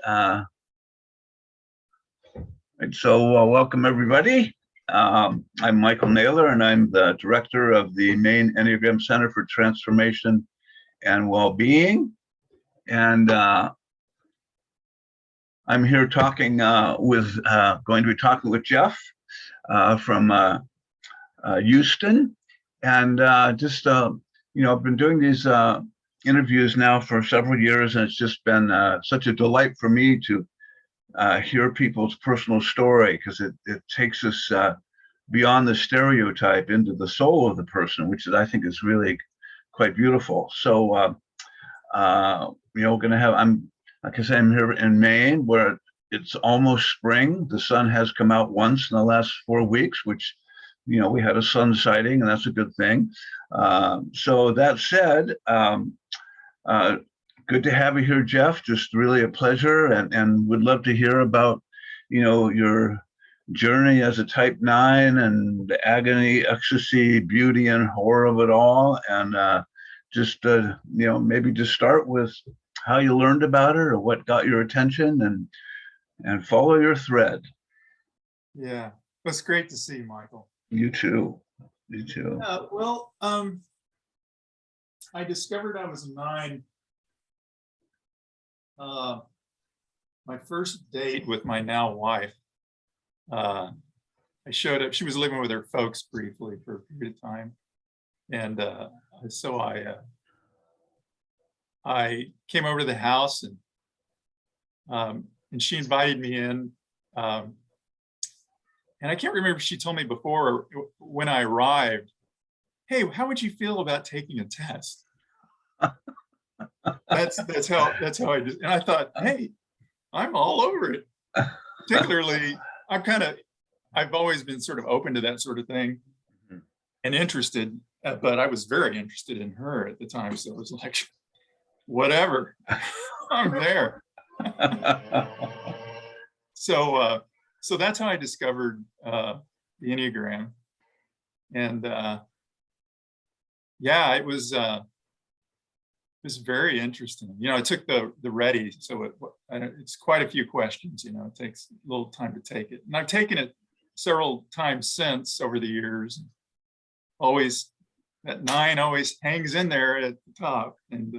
Uh, welcome everybody. I'm Michael Naylor, and I'm the director of the Maine Enneagram Center for Transformation and Wellbeing. And I'm here talking going to be talking with Jeff from Houston, and I've been doing these interviews now for several years, and it's just been such a delight for me to hear people's personal story, because it takes us beyond the stereotype into the soul of the person, which I think is really quite beautiful. So, we're going to have, like I say, I'm here in Maine, where it's almost spring. The sun has come out once in the last 4 weeks, which, we had a sun sighting, and that's a good thing. So that said, good to have you here, Jeff. Just really a pleasure, and would love to hear about, your journey as a type 9 and the agony, ecstasy, beauty, and horror of it all. And maybe just start with how you learned about it, or what got your attention, and follow your thread. Yeah, it's great to see you, Michael. You too. You too. I discovered I was a 9. My first date with my now wife, I showed up. She was living with her folks briefly for a period of time, and so I came over to the house, and she invited me in. And I can't remember if she told me before or when I arrived, "Hey, how would you feel about taking a test?" That's how I did. And I thought, hey, I'm all over it. Particularly, I've always been sort of open to that sort of thing and interested, but I was very interested in her at the time. So it was like, whatever, I'm there. So that's how I discovered the Enneagram. And it was very interesting. I took the ready, so it's quite a few questions. It takes a little time to take it, and I've taken it several times since over the years. Always, that 9 always hangs in there at the top, and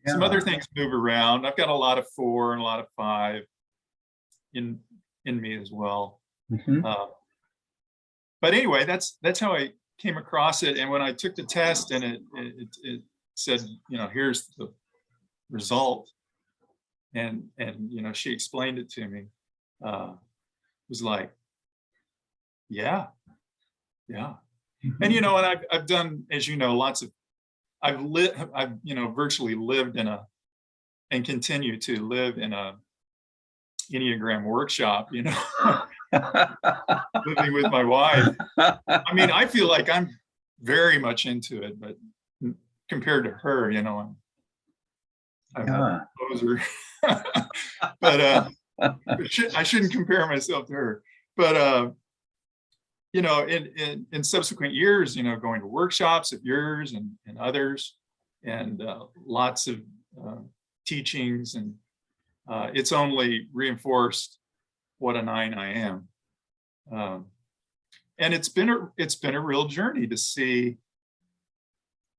some other things move around. I've got a lot of 4 and a lot of 5 in me as well. Mm-hmm. But anyway, that's how I came across it. And when I took the test, and it said, here's the result, and she explained it to me, it was like, yeah. Mm-hmm. And and I've done, as lots of, I've virtually lived and continue to live in a Enneagram workshop, living with my wife. I feel like I'm very much into it, but compared to her, I'm a poser. But I shouldn't compare myself to her. But in subsequent years, going to workshops of yours and others, and lots of teachings, and it's only reinforced what a 9 I am. And it's been a real journey to see.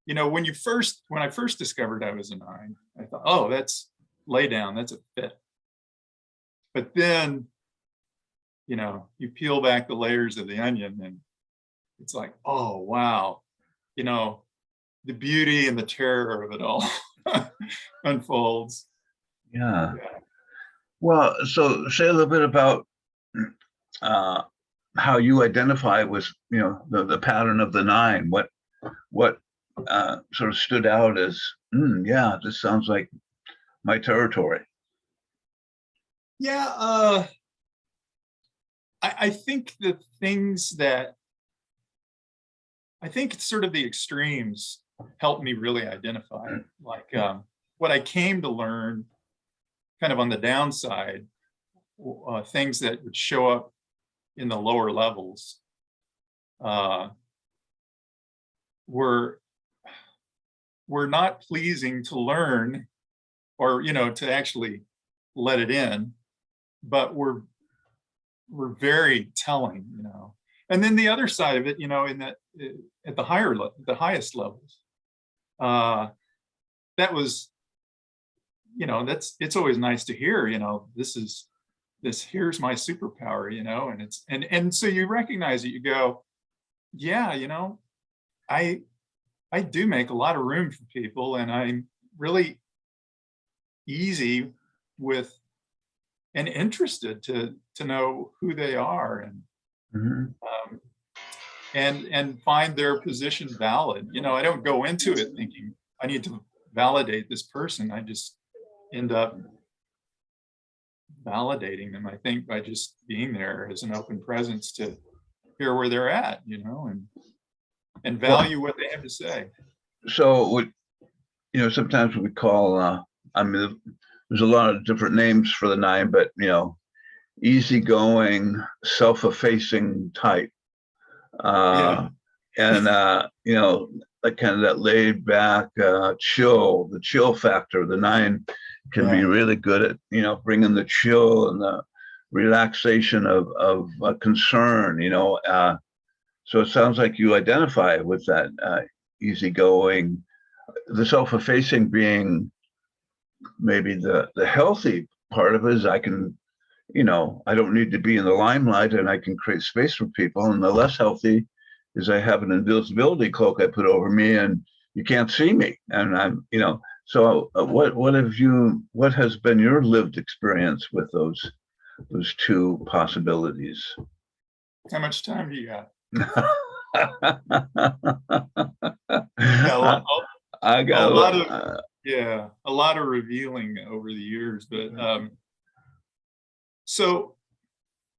When I first discovered I was a 9, I thought, oh, that's lay down, that's a fit. But then, you peel back the layers of the onion, and it's like, oh, wow, the beauty and the terror of it all unfolds. Yeah. Well, so say a little bit about how you identify with, the pattern of the 9. What sort of stood out as, this sounds like my territory. Yeah, I think the things that, I think it's sort of the extremes helped me really identify, like what I came to learn kind of on the downside, things that would show up in the lower levels were not pleasing to learn, or to actually let it in, but were very telling, you know. And then the other side of it, you know, in that at the highest levels, that was, you know, it's always nice to hear, you know, here's my superpower, you know, and and so you recognize it, you go, yeah, you know, I do make a lot of room for people, and I'm really easy with and interested to know who they are, and Mhm. find their position valid. You know, I don't go into it thinking I need to validate this person. I just end up validating them, I think, by just being there as an open presence to hear where they're at, you know, and Well, value what they have to say. so what, you know, sometimes we call, I mean, there's a lot of different names for the 9, but, you know, easygoing, self-effacing type. Yeah, And, you know, like kind of that laid back, chill, the chill factor. The 9 can be yeah, really good at, you know, bringing the chill and the relaxation of concern, you know. So it sounds like you identify with that easygoing, the self-effacing being maybe the healthy part of it is I can, you know, I don't need to be in the limelight and I can create space for people. And the less healthy is I have an invisibility cloak I put over me and you can't see me. And I'm, you know, so what has been your lived experience with those 2 possibilities? how much time do you got? Yeah, I a got lot of yeah, a lot of revealing over the years, but so,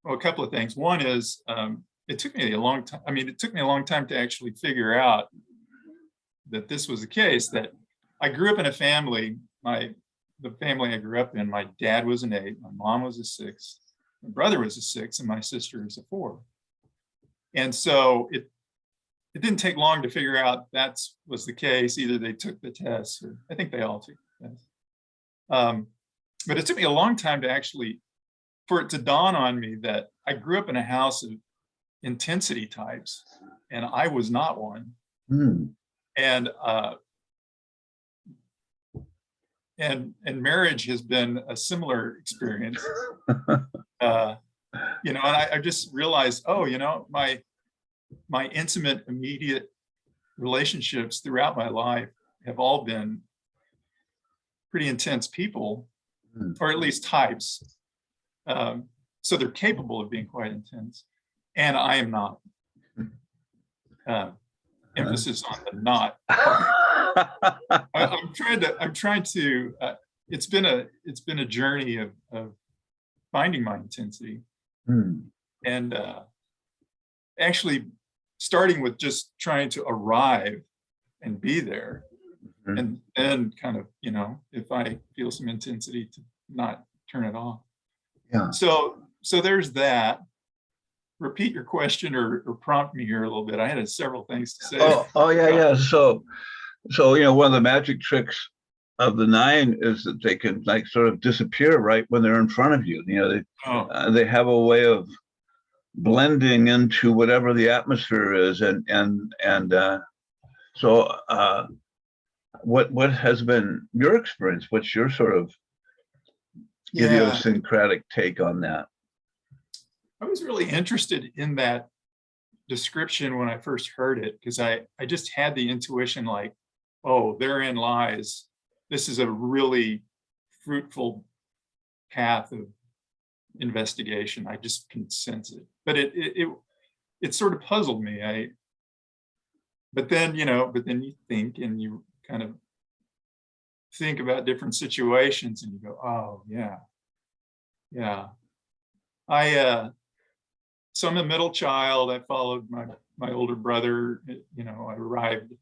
well, a couple of things. One is, it took me a long time. I mean, it took me a long time to actually figure out that this was the case. That I grew up in a family. The family I grew up in, my dad was an 8, my mom was a 6, my brother was a 6, and my sister is a 4. And so it didn't take long to figure out that was the case. Either they took the tests, or I think they all took the tests. But it took me a long time to actually for it to dawn on me that I grew up in a house of intensity types, and I was not one. Hmm. And and marriage has been a similar experience. You know, and I just realized, oh, you know, my intimate, immediate relationships throughout my life have all been pretty intense people, Hmm. or at least types. So they're capable of being quite intense, and I am not. Emphasis on the not part. I'm trying to. It's been a journey of finding my intensity, Hmm. and actually starting with just trying to arrive and be there, Hmm. and then kind of, you know, if I feel some intensity, to not turn it off. Yeah. So there's that. Repeat your question, or prompt me here a little bit. I had several things to say. Oh yeah, yeah. So you know, one of the magic tricks of the 9 is that they can like sort of disappear right when they're in front of you. You know, Oh, they have a way of blending into whatever the atmosphere is, so what has been your experience? What's your sort of yeah. idiosyncratic take on that? I was really interested in that description when I first heard it, because I just had the intuition like, oh, therein lies. This is a really fruitful path of investigation. I just can sense it. But it sort of puzzled me. But then, you know, but then you think, and you kind of think about different situations, and you go, oh yeah, yeah. I So I'm a middle child. I followed my older brother. You know, I arrived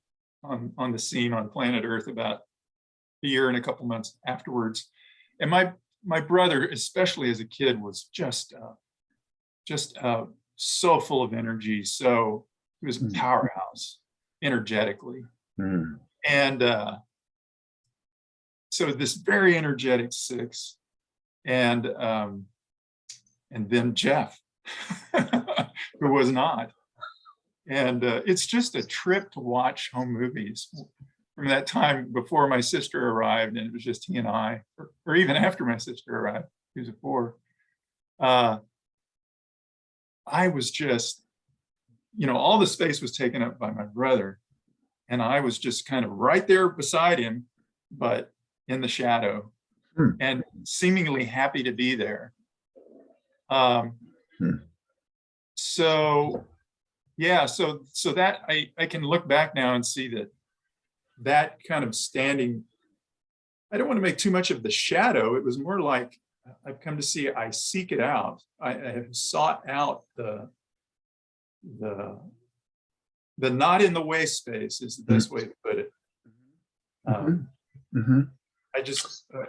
on the scene on planet Earth about a year and a couple months afterwards. And my brother, especially as a kid, was just so full of energy. So he was a Hmm. powerhouse energetically. Hmm. And so this very energetic 6, and then Jeff, who was not. And it's just a trip to watch home movies from that time before my sister arrived, and it was just he and I, or even after my sister arrived, he was a 4. I was just, all the space was taken up by my brother, and I was just kind of right there beside him, but in the shadow, and seemingly happy to be there. So yeah, so that I can look back now and see that kind of standing, I don't want to make too much of the shadow. It was more like I've come to see, I seek it out. I have sought out the not in the way space is the best way to put it.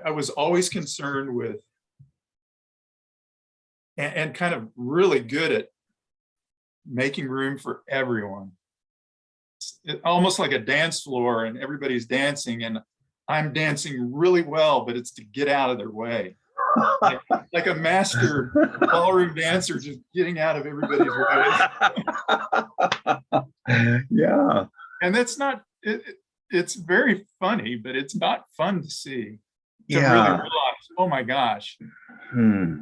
I was always concerned with and kind of really good at making room for everyone. It's almost like a dance floor, and everybody's dancing, and I'm dancing really well, but it's to get out of their way. Like a master ballroom dancer, just getting out of everybody's way. Yeah. And that's not, it's very funny, but it's not fun to see. To really Yeah. realize, oh my gosh,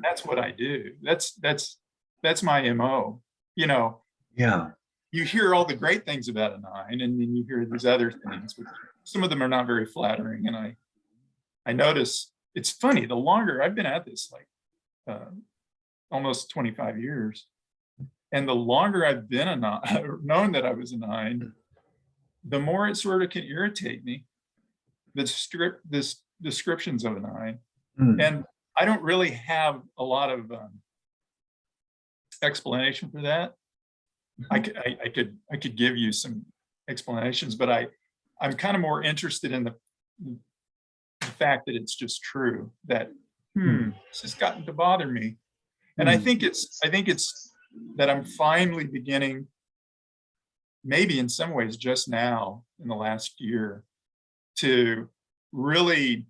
that's what I do. That's my MO. Yeah. You hear all the great things about a 9, and then you hear these other things, which some of them are not very flattering. And I notice, it's funny, the longer I've been at this, like almost 25 years, and the longer I've been a 9, known that I was a 9, the more it sort of can irritate me, this descriptions of a 9. And I don't really have a lot of explanation for that. I could give you some explanations, but I'm kind of more interested in the fact that it's just true, that this has gotten to bother me. And I think it's that I'm finally beginning, maybe in some ways just now in the last year, to really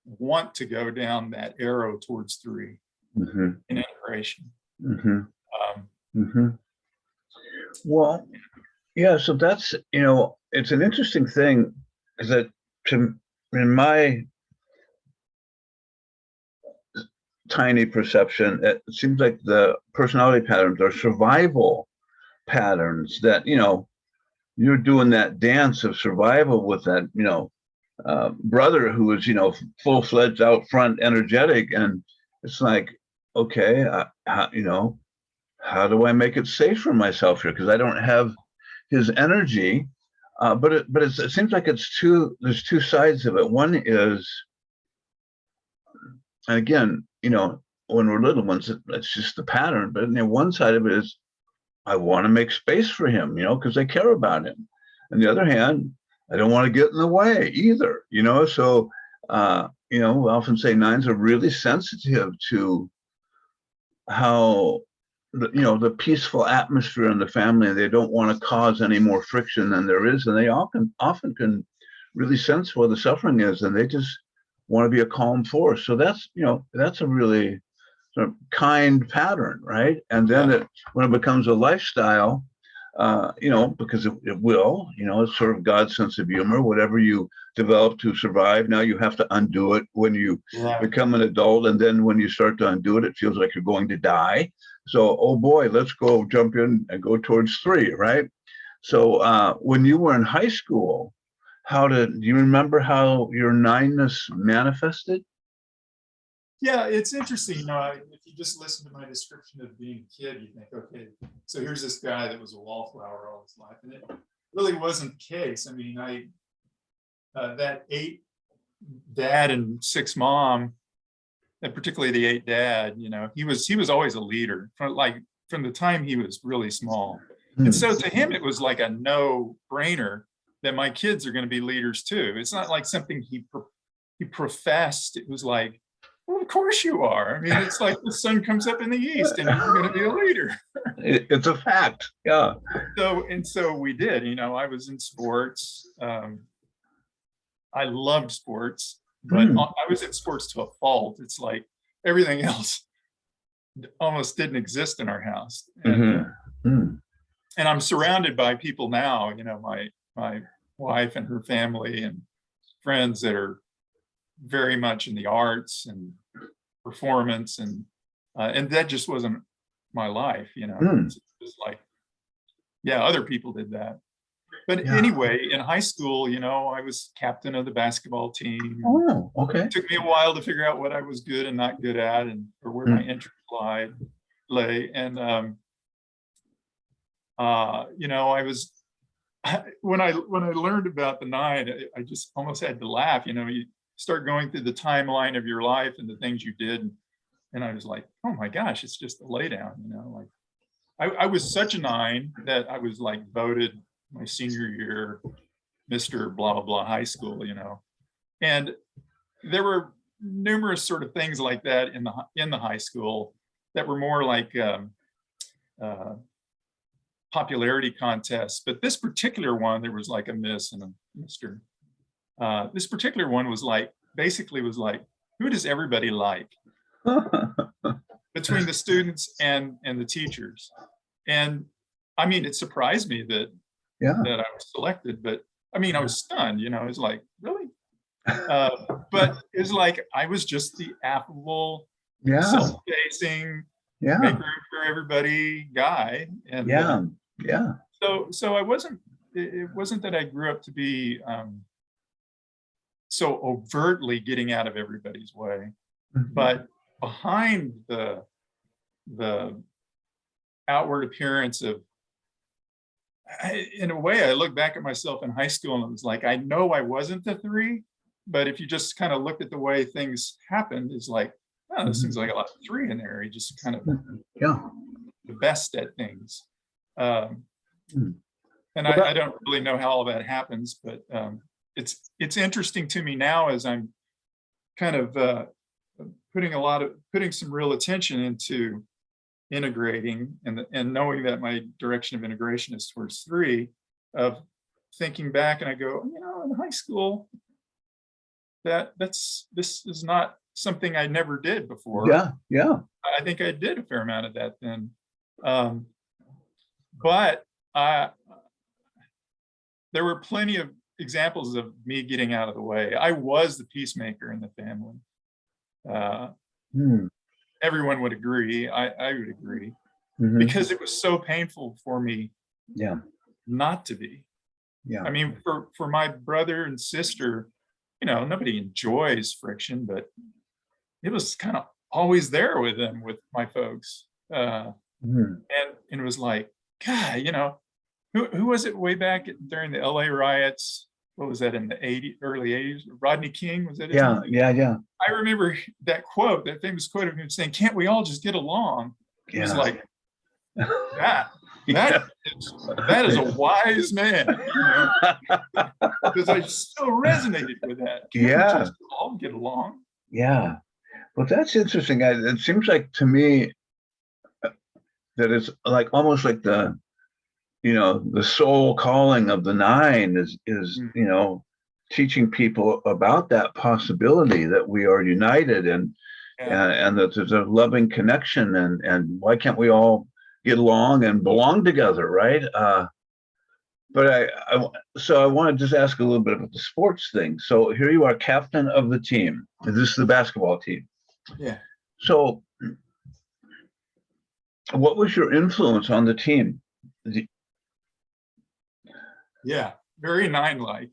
want to go down that arrow towards 3 in integration. Well, yeah, so that's, it's an interesting thing, is that in my tiny perception, it seems like the personality patterns are survival patterns that, you're doing that dance of survival with that, brother who is, full-fledged out front energetic. And it's like, okay, how do I make it safe for myself here? Because I don't have his energy. But it seems like there's two sides of it. One is, and again, when we're little ones, it's just the pattern. But one side of it is, I want to make space for him, because I care about him. On the other hand, I don't want to get in the way either, So, we often say 9s are really sensitive to how, the peaceful atmosphere in the family. They don't want to cause any more friction than there is. And they often can really sense where the suffering is, and they just want to be a calm force. So that's, that's a really sort of kind pattern, right? And then when it becomes a lifestyle, because it will, it's sort of God's sense of humor. Whatever you develop to survive, now you have to undo it when you become an adult. And then when you start to undo it, it feels like you're going to die. So, oh boy, let's go jump in and go towards 3, right? So when you were in high school, do you remember how your 9ness manifested? Yeah, it's interesting. If you just listen to my description of being a kid, you think, okay, so here's this guy that was a wallflower all his life, and it really wasn't the case. I mean, that 8 dad and 6 mom, and particularly the 8 dad, he was always a leader from the time he was really small. And so to him, it was like a no-brainer that my kids are going to be leaders too. It's not like something he professed. It was like, well, of course you are. I mean, it's like the sun comes up in the east and you're going to be a leader. It's a fact. Yeah. So we did, I was in sports. I loved sports, but I was in sports to a fault. It's like everything else almost didn't exist in our house. And, and I'm surrounded by people now, you know, my wife and her family and friends that are very much in the arts and performance, and that just wasn't my life, you know. It's just like, yeah, other people did that. But anyway, in high school, you know, I was captain of the basketball team. Oh, okay. It took me a while to figure out what I was good and not good at, and or where my interest lay. And you know, I was when I learned about the nine, I just almost had to laugh. You know, you start going through the timeline of your life and the things you did, and I was like, oh my gosh, it's just a laydown. You know, like I was such a nine that I was like voted my senior year Mr. blah blah blah high school. You know, and there were numerous sort of things like that in the high school that were more like popularity contests. But this particular one, there was like a Miss and a Mr. This particular one was like, basically was like, who does everybody like between the students and the teachers? And I mean, it surprised me that I was selected, but I mean, I was stunned, you know, I was like, really? But it's like, I was just the affable, self-facing, make room for everybody guy. And so I wasn't, it wasn't that I grew up to be so overtly getting out of everybody's way, but behind the outward appearance of, in a way, I look back at myself in high school and it was like, I know I wasn't the three, but if you just kind of looked at the way things happened, it's like, oh, this seems like a lot of three in there. He just kind of the best at things. And I don't really know how all that happens, but it's interesting to me now as I'm kind of putting some real attention into integrating and knowing that my direction of integration is towards three, of thinking back, and I go, you know, in high school, this is not something I never did before. I think I did a fair amount of that then. But there were plenty of examples of me getting out of the way. I was the peacemaker in the family. Everyone would agree. I would agree, because it was so painful for me not to be. I mean, for my brother and sister, you know, nobody enjoys friction, but it was kind of always there with them, with my folks. And it was like, God, you know, who was it way back during the LA riots? What was that, in the early 80s? Rodney King, was that his name? I remember that quote, that famous quote of him saying, can't we all just get along? It was like, that is a wise man, you know? Because I so resonated with that. Can't we just all get along? Well, that's interesting. It seems like to me that it's like almost like the, you know, the soul calling of the nine is you know, teaching people about that possibility that we are united and that there's a loving connection, and why can't we all get along and belong together, right? But so I want to just ask a little bit about the sports thing. So here you are, captain of the team. This is the basketball team. So what was your influence on the team? Very nine-like.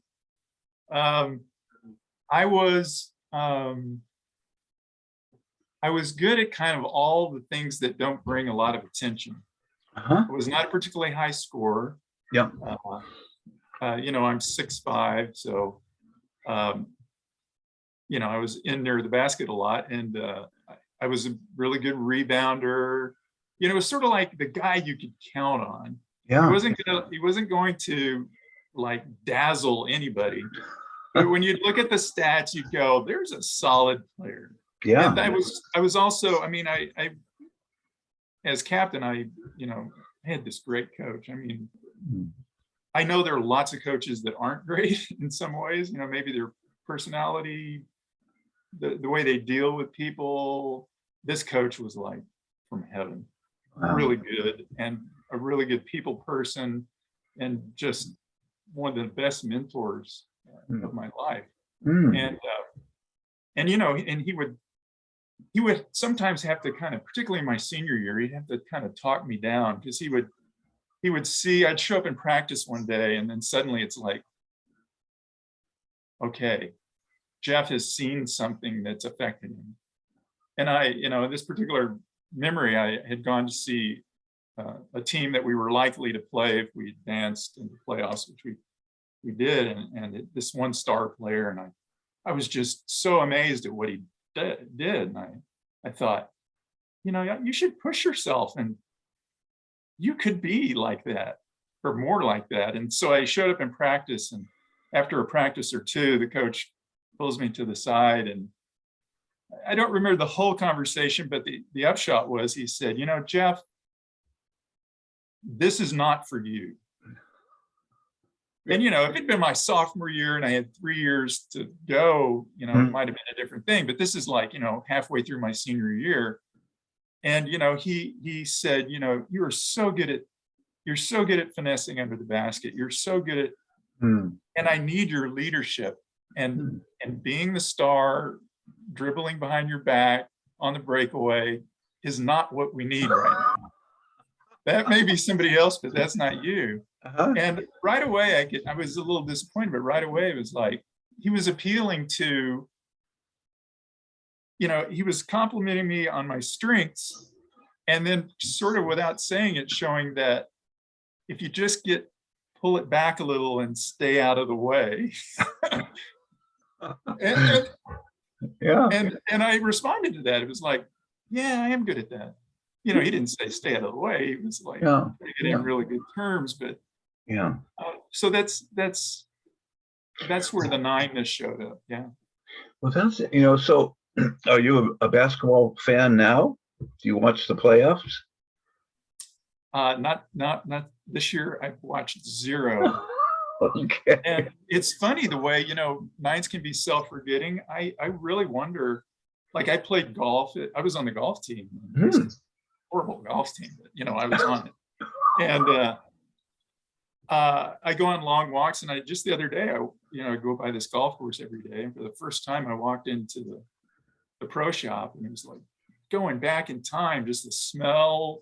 I was good at kind of all the things that don't bring a lot of attention. I was not a particularly high scorer. You know, I'm 6'5", so you know, I was in near the basket a lot, and I was a really good rebounder. You know, it was sort of like the guy you could count on. He wasn't going to like dazzle anybody. But when you look at the stats, you go, there's a solid player. And I was also, I mean, I as captain, you know, I had this great coach. I mean, I know there are lots of coaches that aren't great in some ways, you know, maybe their personality, the way they deal with people this coach was like from heaven, Wow. really good, and a really good people person, and just one of the best mentors of my life. Mm. And you know, and he would sometimes have to kind of, particularly my senior year, he'd have to kind of talk me down, because he would see I'd show up in practice one day, and then suddenly it's like, okay, Jeff has seen something that's affected him. And I, you know, this particular memory, I had gone to see a team that we were likely to play if we advanced into playoffs, which we did, and this one star player, and I was just so amazed at what he did, and I thought, you know, you should push yourself, and you could be like that or more like that. And so I showed up in practice, and after a practice or two, the coach pulls me to the side, and I don't remember the whole conversation, but the upshot was, he said, you know, Jeff, this is not for you. And, you know, if it'd been my sophomore year and I had 3 years to go, you know, it might have been a different thing, but this is like, you know, halfway through my senior year. And, you know, he said, you know, you're so good at finessing under the basket. You're so good at, and I need your leadership, and being the star, dribbling behind your back on the breakaway is not what we need right now. That may be somebody else, but that's not you. And right away, I was a little disappointed, but right away it was like, he was appealing to, you know, he was complimenting me on my strengths, and then sort of without saying it, showing that if you just pull it back a little and stay out of the way. And I responded to that. It was like, yeah, I am good at that. You know, he didn't say stay out of the way. He was like, putting it in really good terms, but so that's where the 9ness showed up. Yeah. Well, that's, you know, so are you a basketball fan now? Do you watch the playoffs? Not this year. I've watched zero. Okay. And it's funny the way, you know, 9s can be self-forgetting. I really wonder, like, I played golf. I was on the golf team. Horrible golf team, but, you know, I was on it. And I go on long walks, and just the other day, I go by this golf course every day. And for the first time, I walked into the pro shop, and it was like going back in time, just the smell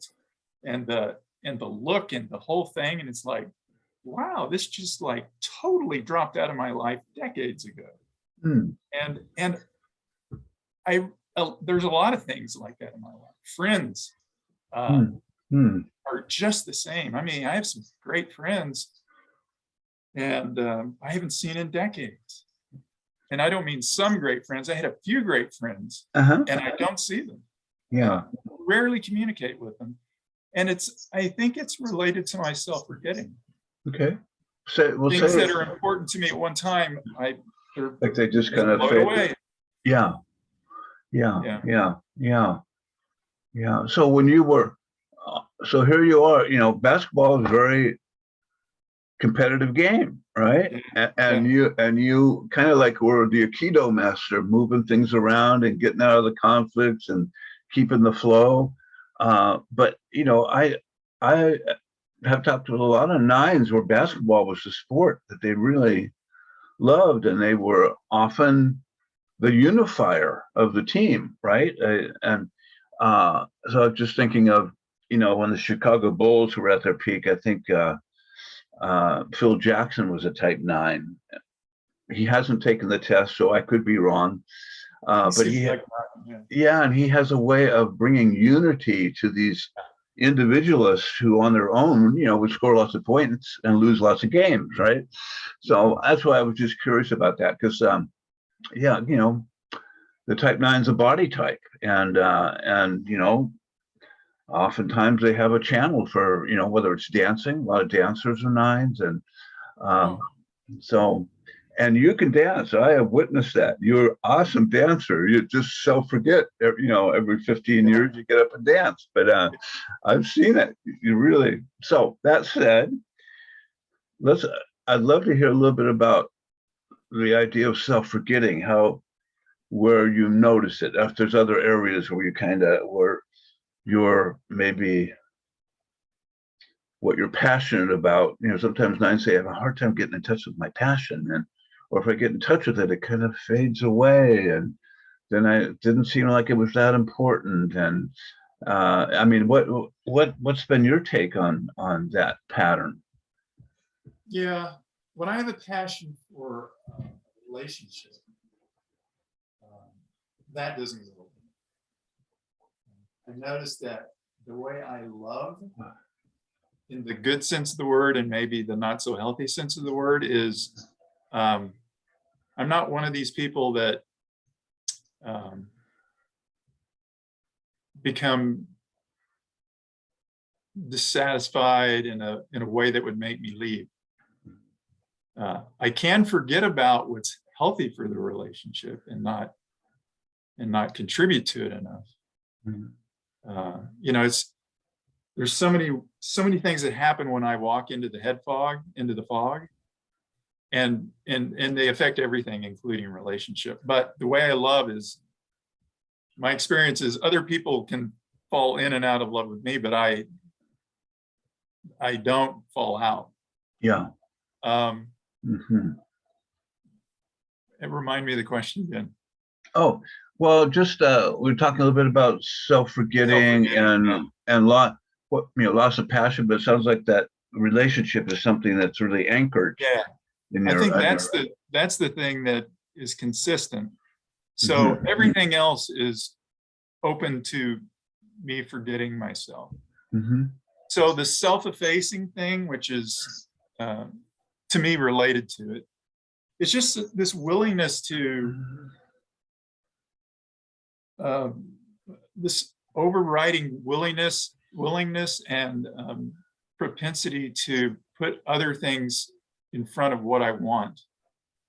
and the look and the whole thing. And it's like, wow, this just like totally dropped out of my life decades ago. And there's a lot of things like that in my life. Friends are just the same. I mean, I have some great friends, and I haven't seen in decades. And I don't mean some great friends. I had a few great friends, and I don't see them. Rarely communicate with them. And I think it's related to my self-forgetting. Okay. Things that are important to me at one time, like they just kind of fade away. Yeah. So when you were, so here you are, you know, basketball is a very competitive game, right? And you kind of like were the Aikido master, moving things around and getting out of the conflicts and keeping the flow. But, you know, I have talked to a lot of 9s where basketball was the sport that they really loved, and they were often the unifier of the team, right? So I'm just thinking of, you know, when the Chicago Bulls were at their peak, I think Phil Jackson was a type 9. He hasn't taken the test, so I could be wrong. But and he has a way of bringing unity to these individualists who on their own, you know, would score lots of points and lose lots of games, right? So that's why I was just curious about that, because you know, the type 9's a body type, and you know, oftentimes they have a channel for, you know, whether it's dancing. A lot of dancers are 9s, and so, and you can dance. I have witnessed that. You're an awesome dancer. You just self-forget, you know, every 15 years you get up and dance. But I've seen it. You really. So that said, I'd love to hear a little bit about the idea of self-forgetting, how where you notice it. If there's other areas where you kind of, where you're maybe what you're passionate about. You know, sometimes nines say I have a hard time getting in touch with my passion, and or if I get in touch with it, it kind of fades away, and then it didn't seem like it was that important. And I mean, what's been your take on that pattern? Yeah, when I have a passion for a relationship, that doesn't go away. I've noticed that the way I love, in the good sense of the word, and maybe the not so healthy sense of the word, is I'm not one of these people that become dissatisfied in a way that would make me leave. I can forget about what's healthy for the relationship and not contribute to it enough. Mm-hmm. You know, there's so many things that happen when I walk into the fog, and they affect everything, including relationship. But the way I love is, my experience is other people can fall in and out of love with me, but I don't fall out. Yeah. Mm-hmm. Remind me of the question again. Oh, well, just we're talking a little bit about self-forgetting and loss of passion, but it sounds like that relationship is something that's really anchored. Yeah. I think that's the thing that is consistent. So Mm-hmm. everything else is open to me forgetting myself. Mm-hmm. So the self-effacing thing, which is to me related to it, it's just this willingness to this overriding willingness and propensity to put other things in front of what I want,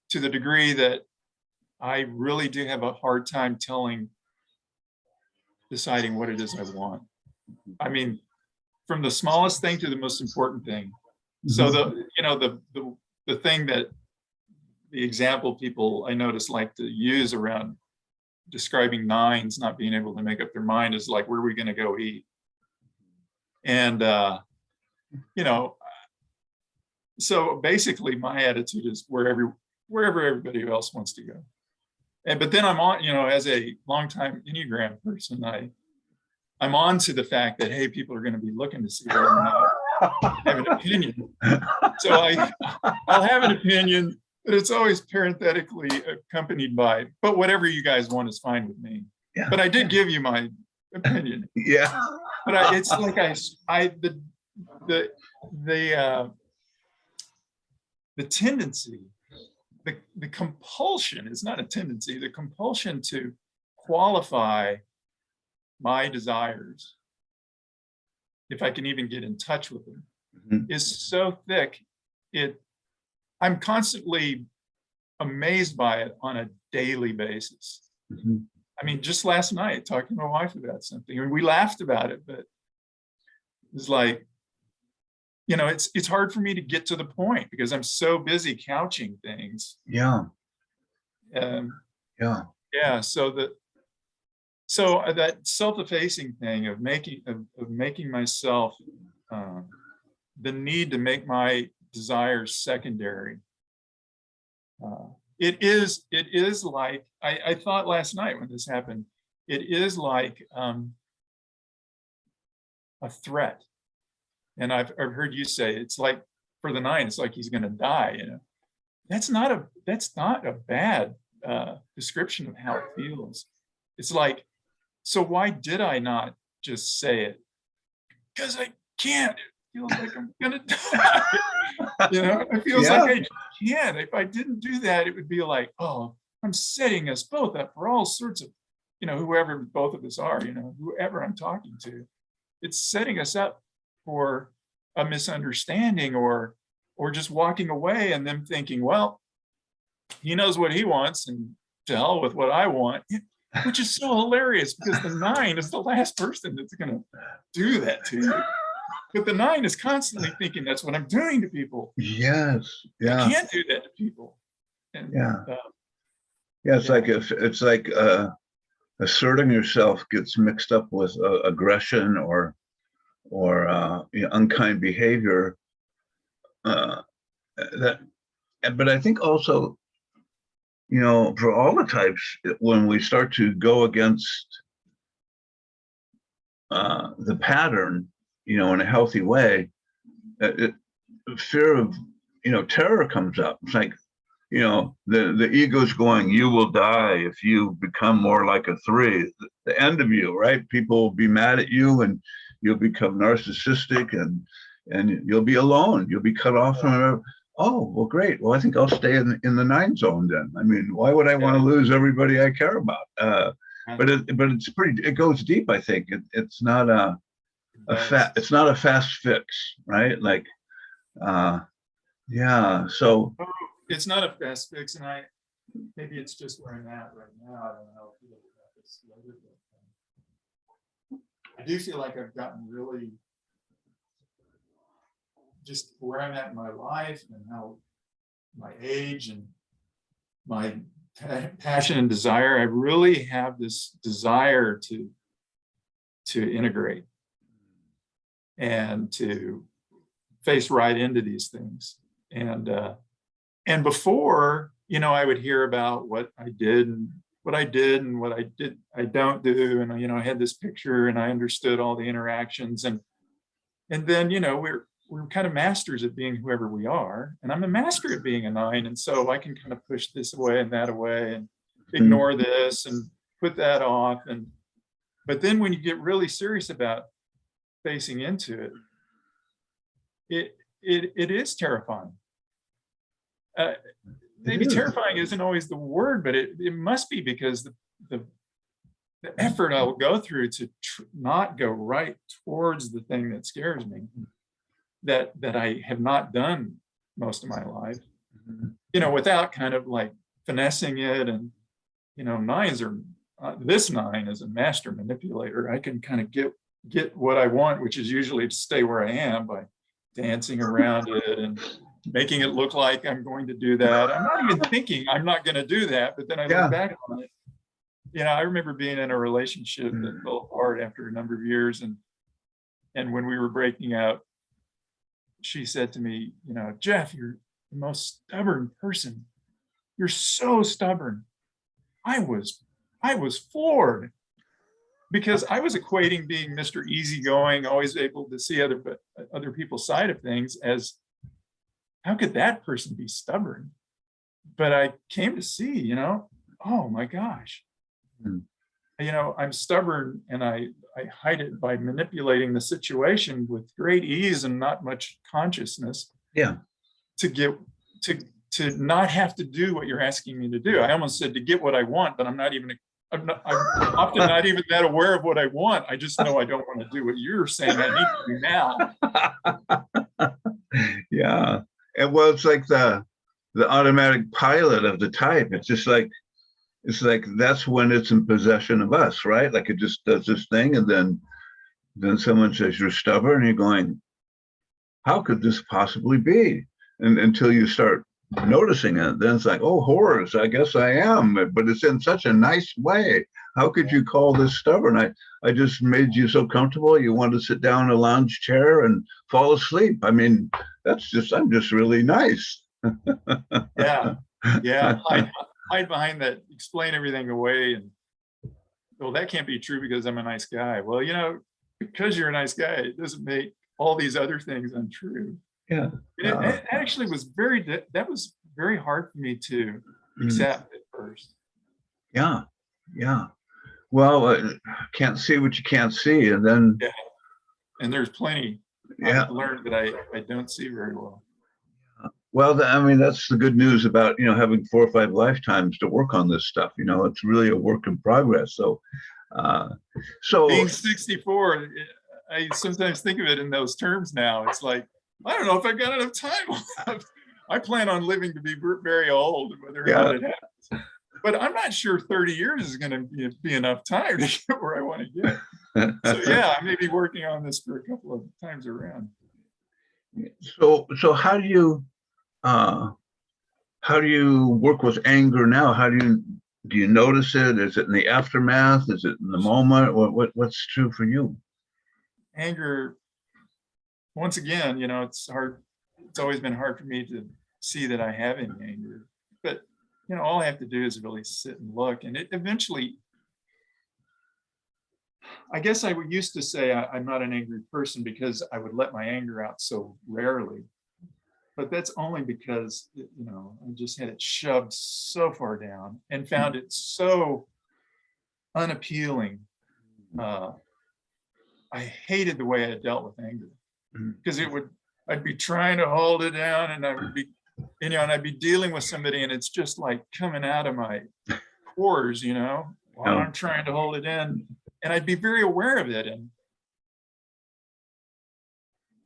to the degree that I really do have a hard time deciding what it is I want. I mean, from the smallest thing to the most important thing. Mm-hmm. So the thing that the example people I notice like to use around describing nines not being able to make up their mind is like, where are we going to go eat? And so basically my attitude is wherever everybody else wants to go. But then I'm on, as a longtime Enneagram person, I'm on to the fact that, hey, people are going to be looking to see whether or not I have an opinion. So I'll have an opinion, but it's always parenthetically accompanied by, but whatever you guys want is fine with me. Yeah. But I did give you my opinion. Yeah. But it's like the tendency, the compulsion is not a tendency, the compulsion to qualify my desires, if I can even get in touch with them, mm-hmm. is so thick. I'm constantly amazed by it on a daily basis. Mm-hmm. I mean, just last night, talking to my wife about something, and we laughed about it, but it's like, it's hard for me to get to the point because I'm so busy couching things. Yeah. Yeah. So that self-effacing thing of making myself the need to make my desires secondary. It is like I thought last night when this happened. It is like a threat, and I've heard you say it's like for the nine, it's like he's going to die. That's not a bad description of how it feels. It's like, so why did I not just say it? Because I can't. It feels like I'm gonna die. It feels like I can't. If I didn't do that, it would be like, oh, I'm setting us both up for all sorts of, whoever both of us are, whoever I'm talking to, it's setting us up for a misunderstanding or just walking away and them thinking, well, he knows what he wants and to hell with what I want. Which is so hilarious because the nine is the last person that's going to do that to you. But the nine is constantly thinking that's what I'm doing to people. Yes. Yeah. I can't do that to people. And, Yeah, it's Yeah. like if it's like asserting yourself gets mixed up with aggression or unkind behavior. Uh, that, but I think also, for all the types, when we start to go against the pattern, in a healthy way, it, fear of, terror comes up. It's like, the ego's going, you will die if you become more like a three, the end of you, right? People will be mad at you and you'll become narcissistic and you'll be alone. You'll be cut off from, oh, well, great. Well, I think I'll stay in the 9 zone then. I mean, why would I want to lose everybody I care about? But it goes deep, I think. It's not it's not a fast fix, right? Like, yeah. So It's not a fast fix, and maybe it's just where I'm at right now. I don't know if you look at this later, but I do feel like I've gotten really just where I'm at in my life and how my age and my passion and desire. I really have this desire to integrate and to face right into these things. And before, I would hear about what I did and what I don't do. And, I had this picture and I understood all the interactions. And then, we're kind of masters at being whoever we are. And I'm a master at being a 9. And so I can kind of push this away and that away and ignore this and put that off. But then when you get really serious about facing into it, it is terrifying. Maybe terrifying isn't always the word, but it must be, because the effort I'll go through to not go right towards the thing that scares me, that I have not done most of my life, without kind of like finessing it. And, 9s are, this 9 is a master manipulator. I can kind of get what I want, which is usually to stay where I am by dancing around it and making it look like I'm going to do that. I'm not even thinking I'm not going to do that, but then I look back on it. I remember being in a relationship that fell apart after a number of years, and when we were breaking up, she said to me, Jeff, you're the most stubborn person. You're so stubborn. I was floored, because I was equating being Mr. Easygoing, always able to see other people's side of things, as how could that person be stubborn? But I came to see, oh my gosh, I'm stubborn, and I hide it by manipulating the situation with great ease and not much consciousness. Yeah. To not have to do what you're asking me to do. I almost said to get what I want, but I'm often not even that aware of what I want. I just know I don't want to do what you're saying I need to do now. Yeah. And well, it's like the automatic pilot of the type. It's like that's when it's in possession of us, right? Like it just does this thing, and then someone says you're stubborn, and you're going, how could this possibly be? And until you start noticing it, then it's like, oh, horrors, I guess I am, but it's in such a nice way. How could you call this stubborn? I just made you so comfortable you want to sit down in a lounge chair and fall asleep. I mean, I'm just really nice. Yeah. Hide behind that, explain everything away, and well, that can't be true because I'm a nice guy. Well, because you're a nice guy, it doesn't make all these other things untrue. Yeah. It actually was that was very hard for me to accept at first. Yeah. Well, can't see what you can't see, and then and there's plenty I've learned that I don't see very well. Well, I mean, that's the good news about having 4 or 5 lifetimes to work on this stuff. It's really a work in progress. So being 64, I sometimes think of it in those terms now. It's like, I don't know if I've got enough time. I plan on living to be very old, whether or not it happens. But I'm not sure 30 years is going to be enough time to get where I want to get. So yeah, I may be working on this for a couple of times around. So how do you work with anger now? How do you Do you notice it? Is it in the aftermath? Is it in the moment? What's true for you? Anger, once again, it's hard. It's always been hard for me to see that I have any anger. But, all I have to do is really sit and look. And it eventually, I guess I would used to say I'm not an angry person because I would let my anger out so rarely. But that's only because, I just had it shoved so far down and found it so unappealing. I hated the way I dealt with anger because I'd be trying to hold it down, and I would be, and I'd be dealing with somebody and it's just like coming out of my pores, while I'm trying to hold it in, and I'd be very aware of it. And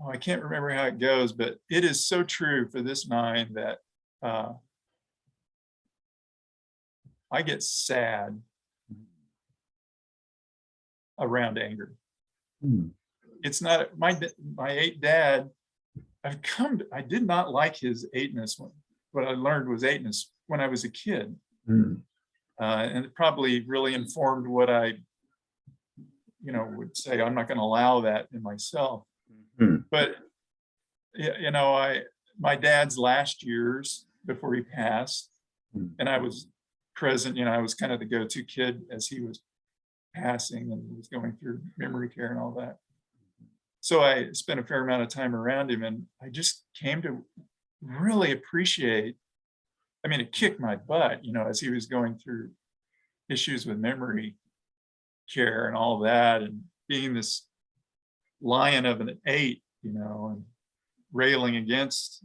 I can't remember how it goes, but it is so true for this 9 that I get sad around anger. It's not my 8 dad. I did not like his 8-ness. What I learned was 8-ness when I was a kid. And it probably really informed what I, would say. I'm not going to allow that in myself. But, my dad's last years before he passed, and I was present, I was kind of the go-to kid as he was passing and was going through memory care and all that. So I spent a fair amount of time around him, and I just came to really appreciate, it kicked my butt, as he was going through issues with memory care and all that, and being this lion of an 8, and railing against,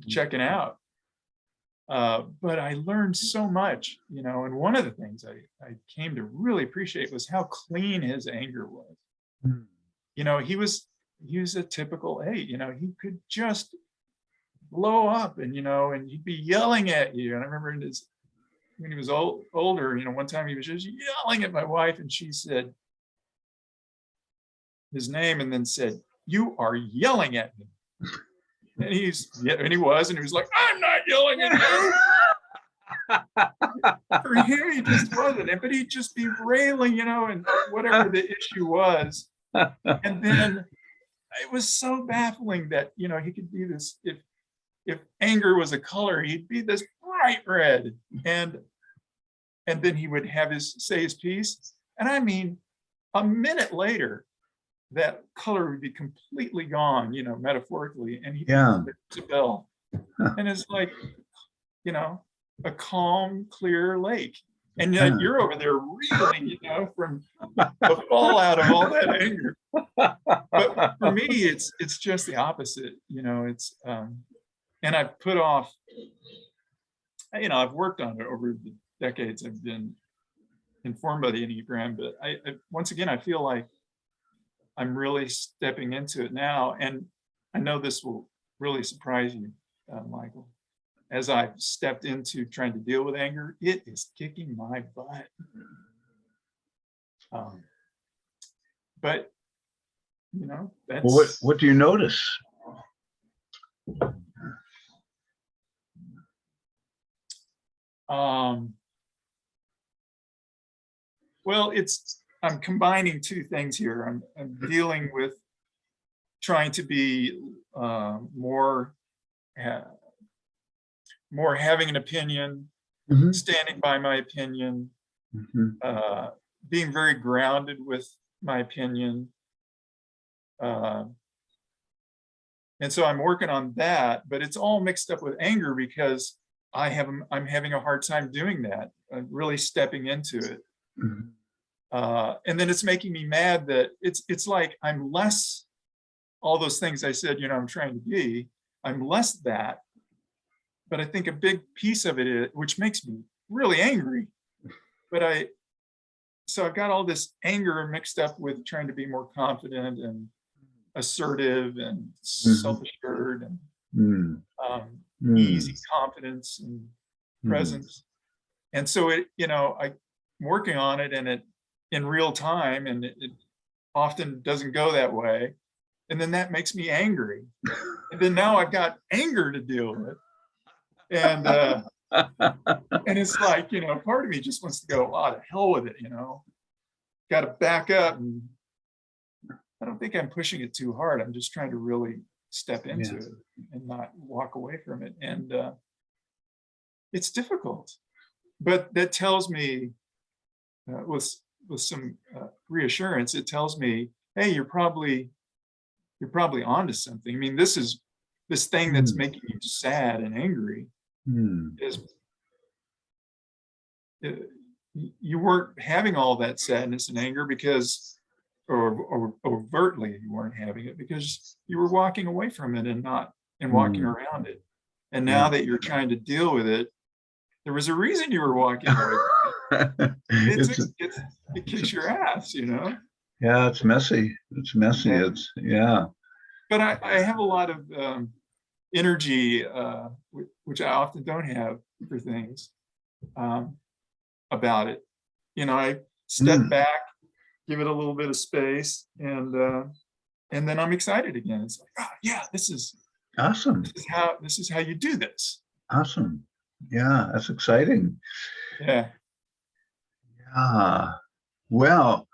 checking out. But I learned so much, and one of the things I came to really appreciate was how clean his anger was. He was a typical 8, he could just blow up and he'd be yelling at you. And I remember when he was older, one time he was just yelling at my wife, and she said his name and then said, "You are yelling at me." And he was like, "I'm not yelling at you." For him, he just wasn't. But he'd just be railing, and whatever the issue was. And then it was so baffling that, he could be this, if anger was a color, he'd be this bright red. And then he would say his piece. And a minute later, that color would be completely gone, metaphorically, and he'd be a bell. And it's like, a calm, clear lake. And yet you're over there reeling, from the fallout of all that anger. But for me, it's just the opposite, it's, and I've put off, I've worked on it over the decades. I've been informed by the Enneagram, but I once again, I feel like I'm really stepping into it now. And I know this will really surprise you, Michael. As I've stepped into trying to deal with anger, it is kicking my butt. But, that's... Well, what do you notice? Well, I'm combining 2 things here. I'm dealing with trying to be more having an opinion, standing by my opinion, being very grounded with my opinion. And so I'm working on that, but it's all mixed up with anger because I'm having a hard time doing that. I'm really stepping into it. And then it's making me mad that it's like I'm less all those things I said, I'm trying to be. I'm less that. But I think a big piece of it is, which makes me really angry. So I've got all this anger mixed up with trying to be more confident and assertive and self-assured and easy confidence and presence. And so I'm working on it, and it in real time, and it often doesn't go that way. And then that makes me angry. And then now I've got anger to deal with. And it's like, part of me just wants to go, oh, to hell with it, got to back up. And I don't think I'm pushing it too hard. I'm just trying to really step into Yes. it and not walk away from it. And it's difficult, but that tells me, with some reassurance, it tells me, hey, you're probably onto something. I mean, this thing that's making you sad and angry is, you weren't having all that sadness and anger because, or overtly you weren't having it because you were walking away from it and walking around it. And now Yeah. that you're trying to deal with it, there was a reason you were walking away. It's, It kicks your ass, yeah, it's messy. It's messy. Yeah. It's, yeah. But I have a lot of energy, which I often don't have for things, about it. I step back, give it a little bit of space, and then I'm excited again. It's like, oh yeah, this is Awesome. how you do this. Awesome. Yeah, that's exciting. Yeah. Yeah. Well,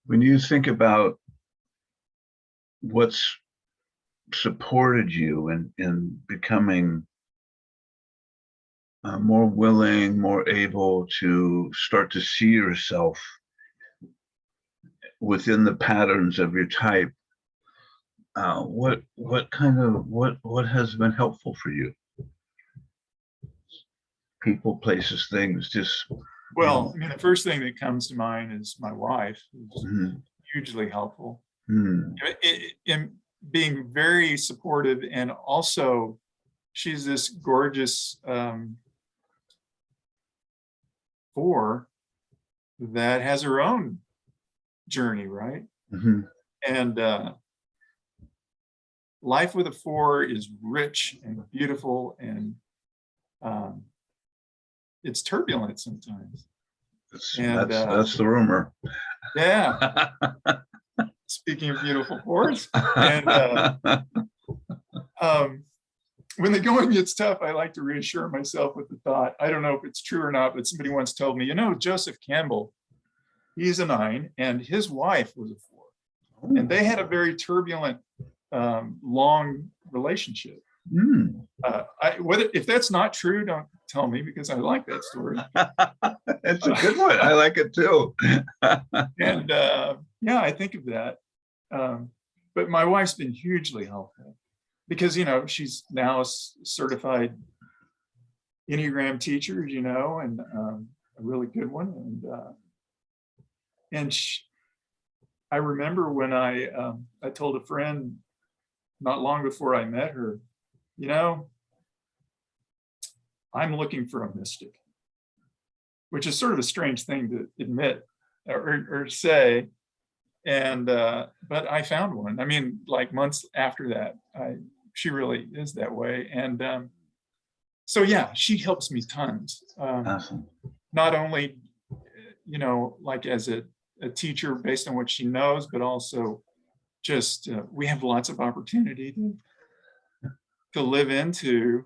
when you think about what's supported you in becoming more willing, more able to start to see yourself within the patterns of your type, what has been helpful for you? People, places, things, just, Well, I mean, the first thing that comes to mind is my wife, who's mm, hugely helpful mm, in being very supportive, and also she's this gorgeous four that has her own journey, right? mhm, And life with a four is rich and beautiful, and it's turbulent sometimes. And that's the rumor. yeah, speaking of beautiful fours, and when the going gets tough, I like to reassure myself with the thought, I don't know if it's true or not, but somebody once told me, Joseph Campbell, he's a 9, and his wife was a 4. And they had a very turbulent, long relationship. If that's not true, don't tell me, because I like that story. It's a good one. I like it too. And yeah, I think of that. But my wife's been hugely helpful because, she's now a certified Enneagram teacher, and a really good one. And I remember when I told a friend not long before I met her, I'm looking for a mystic, which is sort of a strange thing to admit or say. And but I found one. I mean, like months after that, she really is that way. And so yeah, she helps me tons. Awesome. Not only, like as a teacher based on what she knows, but also just we have lots of opportunity to live into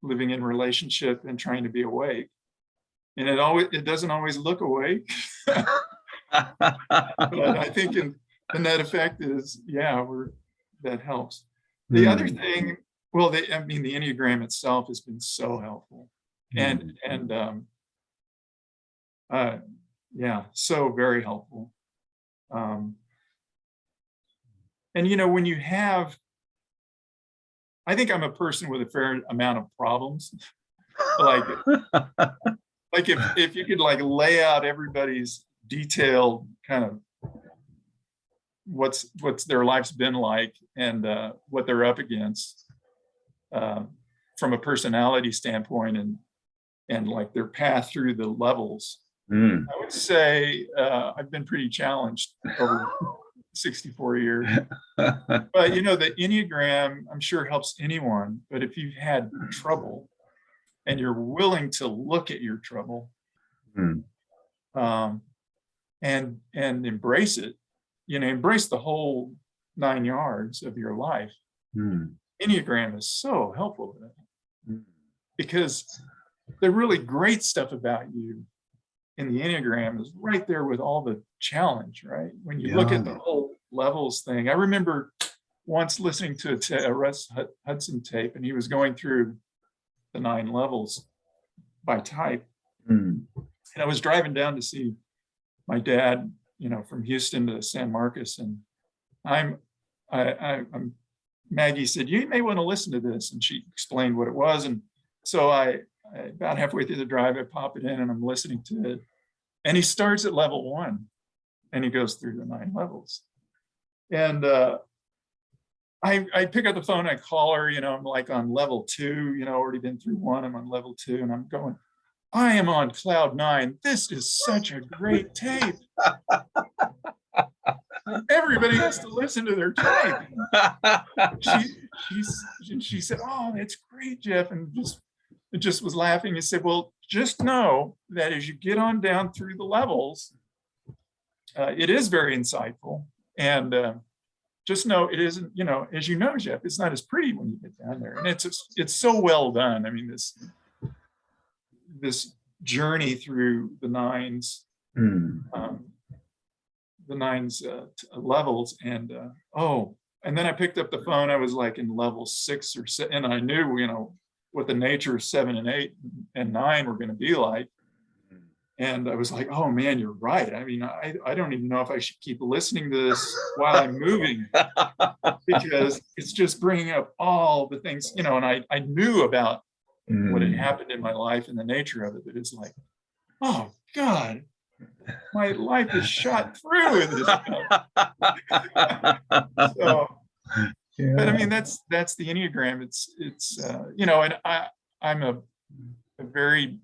living in relationship and trying to be awake. And it doesn't always look awake. But I think the net effect is, yeah, that helps. The other thing, well, the Enneagram itself has been so helpful, and yeah, so very helpful. And when you have, I think I'm a person with a fair amount of problems. like if you could lay out everybody's detailed kind of what's their life's been like and what they're up against from a personality standpoint and like their path through the levels, I would say I've been pretty challenged over 64 years. But the Enneagram, I'm sure, helps anyone. But if you've had trouble and you're willing to look at your trouble and embrace it, embrace the whole 9 yards of your life, Hmm. Enneagram is so helpful with that, Hmm. because the really great stuff about you in the Enneagram is right there with all the challenge, right? When you look at the Yeah. whole levels thing. I remember once listening to a Russ Hudson tape, and he was going through the 9 levels by type. Hmm. And I was driving down to see my dad, from Houston to San Marcos, and I'm Maggie said, you may want to listen to this, and she explained what it was. And so I about halfway through the drive, I pop it in and I'm listening to it. And he starts at level 1 and he goes through the 9 levels. And I pick up the phone, I call her, I'm like on level 2, already been through 1, I'm on level 2, and I'm going, I am on cloud 9. This is such a great tape. Everybody has to listen to their tape. She said, oh, that's great, Jeff. And just was laughing and said, well, just know that as you get on down through the levels, it is very insightful. And just know it isn't, as you know, Jeff, it's not as pretty when you get down there. And it's so well done. I mean, this journey through the 9s, levels. And and then I picked up the phone. I was like in level 6 or 7, and I knew, what the nature of 7 and 8 and 9 were going to be like. And I was like, oh man, you're right. I mean, I don't even know if I should keep listening to this while I'm moving, because it's just bringing up all the things, and I knew about what had happened in my life and the nature of it, but it's like, oh God, my life is shot through with this stuff. So, Yeah. but I mean, that's the Enneagram. It's and I'm a very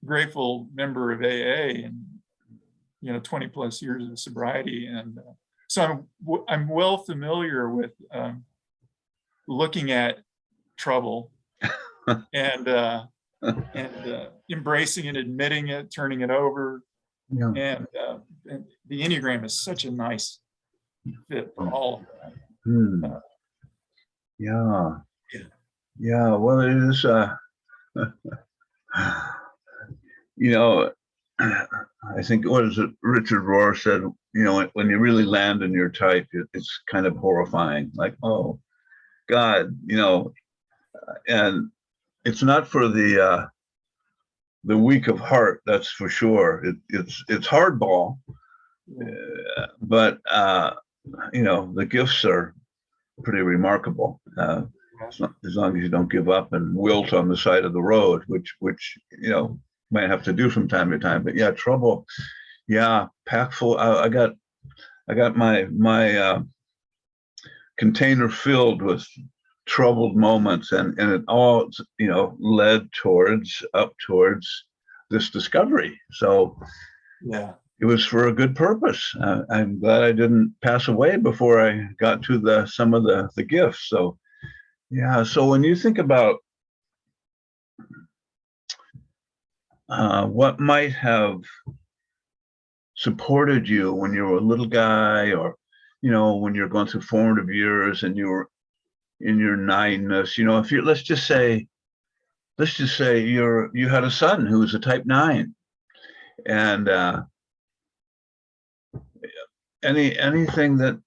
grateful member of AA, and 20 plus years of sobriety, and so I'm well familiar with looking at trouble and embracing it, admitting it, turning it over. Yeah. And the Enneagram is such a nice fit for all of that. Yeah. Yeah. Yeah. Well, it is, I think, what is it? Richard Rohr said, when you really land in your type, it's kind of horrifying. Like, oh God, and it's not for the weak of heart, that's for sure. It's hardball, but the gifts are pretty remarkable. As long as you don't give up and wilt on the side of the road, which might have to do from time to time. But yeah, trouble. Yeah, pack full. I got my container filled with troubled moments, and it all led up towards this discovery. So Yeah. it was for a good purpose. I'm glad I didn't pass away before I got to some of the gifts. So yeah. So when you think about what might have supported you when you were a little guy, or when you're going through formative years and you were in your 9ness, if you let's just say you had a son who was a type 9, and anything that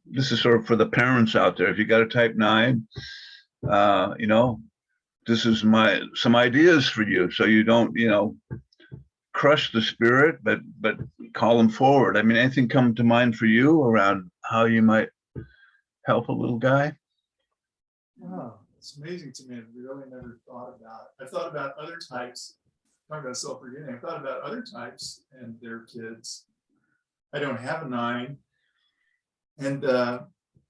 this is sort of for the parents out there. If you got a type 9, this is some ideas for you, so you don't crush the spirit, but call them forward. I mean, anything come to mind for you around how you might help a little guy? Wow, it's amazing to me. I really never thought about it. I thought about other types. Talking about self-forgetting, I thought about other types and their kids. I don't have a 9, and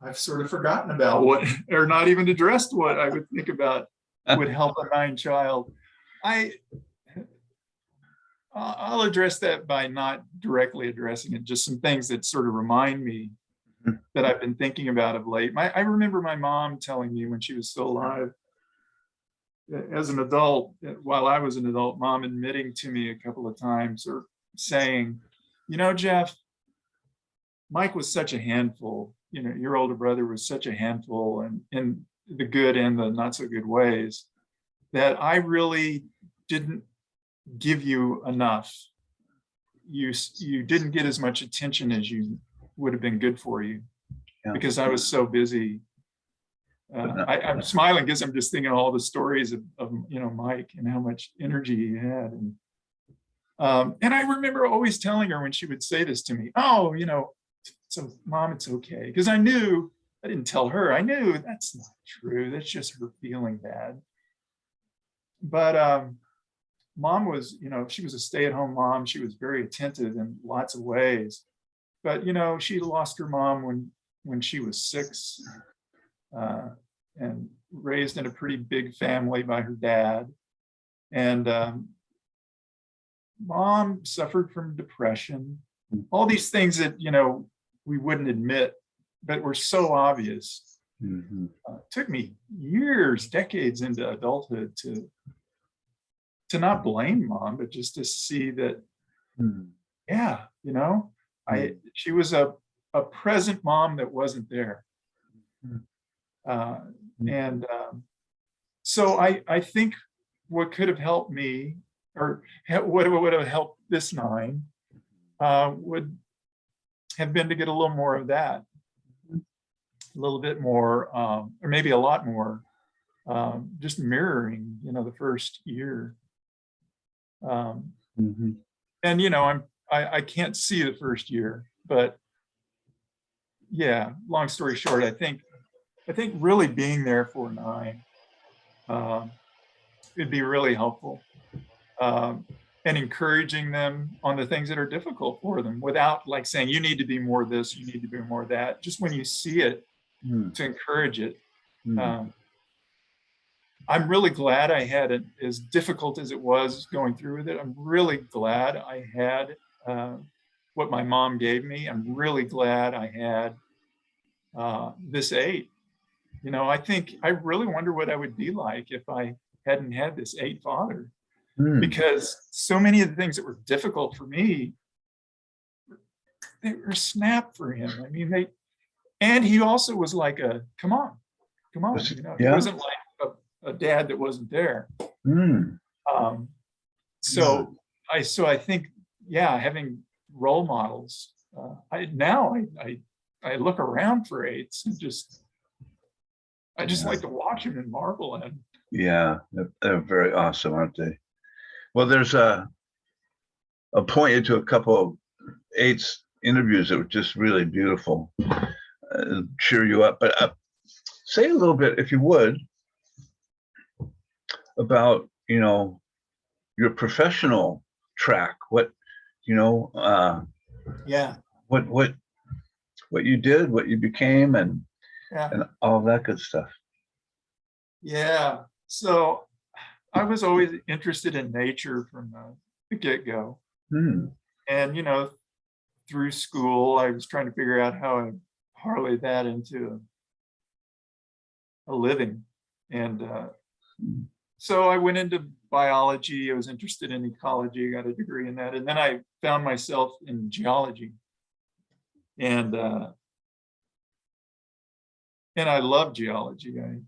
I've sort of forgotten about what, or not even addressed what I would think about would help a 9 child. I'll address that by not directly addressing it, just some things that sort of remind me that I've been thinking about of late. I remember my mom telling me when she was still alive, as an adult, while I was an adult, Mom admitting to me a couple of times, or saying, Jeff, Mike was such a handful you know, your older brother was such a handful, and in the good and the not so good ways, that I really didn't give you enough. You didn't get as much attention as you would have been good for you, Yeah. because I was so busy. I'm smiling because I'm just thinking of all the stories of you know, Mike and how much energy he had. And I remember always telling her when she would say this to me, oh, you know, so Mom, it's okay. Because I knew, I didn't tell her, I knew that's not true. That's just her feeling bad. But Mom was, you know, she was a stay-at-home mom. She was very attentive in lots of ways. But, you know, she lost her mom when she was 6, and raised in a pretty big family by her dad. And Mom suffered from depression, all these things that, you know, we wouldn't admit, but were so obvious. Mm-hmm. Took me years, decades into adulthood to not blame Mom, but just to see that, yeah, you know, she was a present mom that wasn't there. And so I think what could have helped me, or what would have helped this 9, would have been to get a little more of that, a little bit more, or maybe a lot more, just mirroring, you know, the first year. And, you know, I can't see the first year, but yeah, long story short, I think really being there for 9 would be really helpful, and encouraging them on the things that are difficult for them, without like saying, you need to be more this, you need to be more that. Just when you see it, to encourage it. I'm really glad I had it, as difficult as it was going through with it. I'm really glad I had what my mom gave me. I'm really glad I had this 8. You know, I really wonder what I would be like if I hadn't had this 8 father, because so many of the things that were difficult for me, they were snap for him. I mean, and he also was like come on, you know, he wasn't like a dad that wasn't there. So I think, yeah, having role models, I look around for 8s and I just like to watch them and marvel at them. Yeah, they're very awesome, aren't they? Well, there's a pointed to a couple of 8's interviews that were just really beautiful, cheer you up. But say a little bit, if you would, about, you know, your professional track. What, you know, Yeah, what you did, what you became, and yeah, and all that good stuff. yeah. So I was always interested in nature from the get-go. And, you know, through school, I was trying to figure out how I parlay that into a living. And so I went into biology. I was interested in ecology, got a degree in that. And then I found myself in geology. And I love geology. And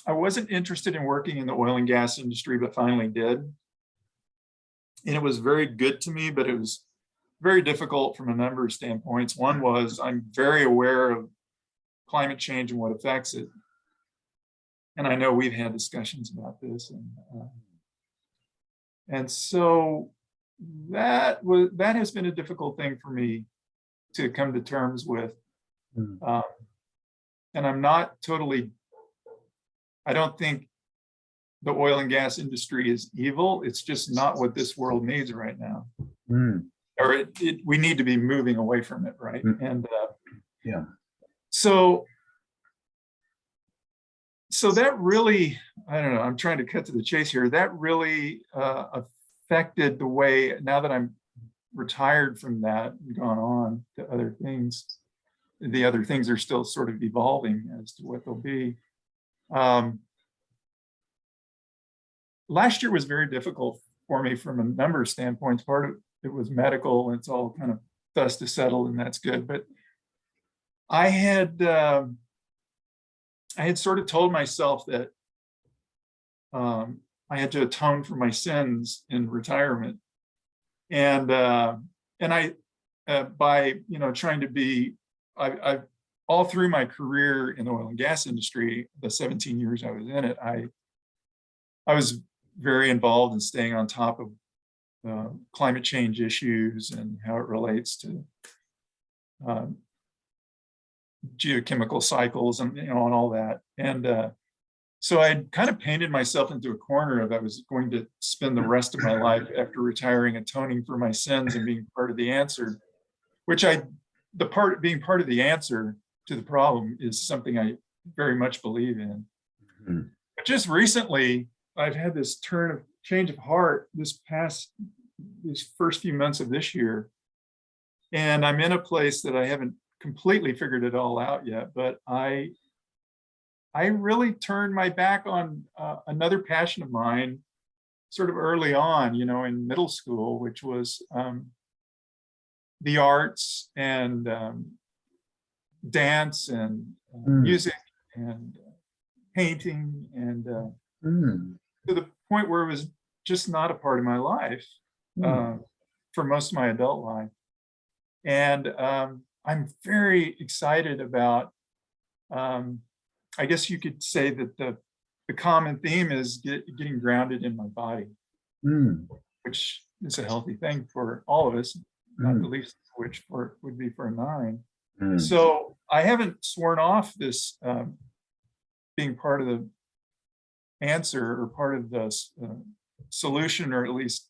I wasn't interested in working in the oil and gas industry, but finally did. And it was very good to me, but it was very difficult from a number of standpoints. One was, I'm very aware of climate change and what affects it. And I know we've had discussions about this. And so that has been a difficult thing for me to come to terms with. And I'm not totally, I don't think the oil and gas industry is evil. It's just not what this world needs right now. Or we need to be moving away from it, right? And yeah. So that really, I don't know, I'm trying to cut to the chase here. That really affected the way, now that I'm retired from that and gone on to other things, the other things are still sort of evolving as to what they'll be. Last year was very difficult for me from a number of standpoints. Part of it was medical, and it's all kind of dust to settle, and that's good. But I had sort of told myself that I had to atone for my sins in retirement, and I by trying to be I all through my career in the oil and gas industry, the 17 years I was in it, I was very involved in staying on top of climate change issues and how it relates to geochemical cycles and and all that. And so I kind of painted myself into a corner of I was going to spend the rest of my life after retiring atoning for my sins and being part of the answer, which being part of the answer to the problem is something I very much believe in. Mhm. But just recently, I've had this change of heart these first few months of this year. And I'm in a place that I haven't completely figured it all out yet, but I really turned my back on another passion of mine sort of early on, in middle school, which was the arts and dance and music and painting, and Mm. to the point where it was just not a part of my life for most of my adult life. And I'm very excited about, I guess you could say that the common theme is getting grounded in my body, Mm. which is a healthy thing for all of us, not the Mm. least of which would be for a 9. Mm. So I haven't sworn off this being part of the answer or part of the solution, or at least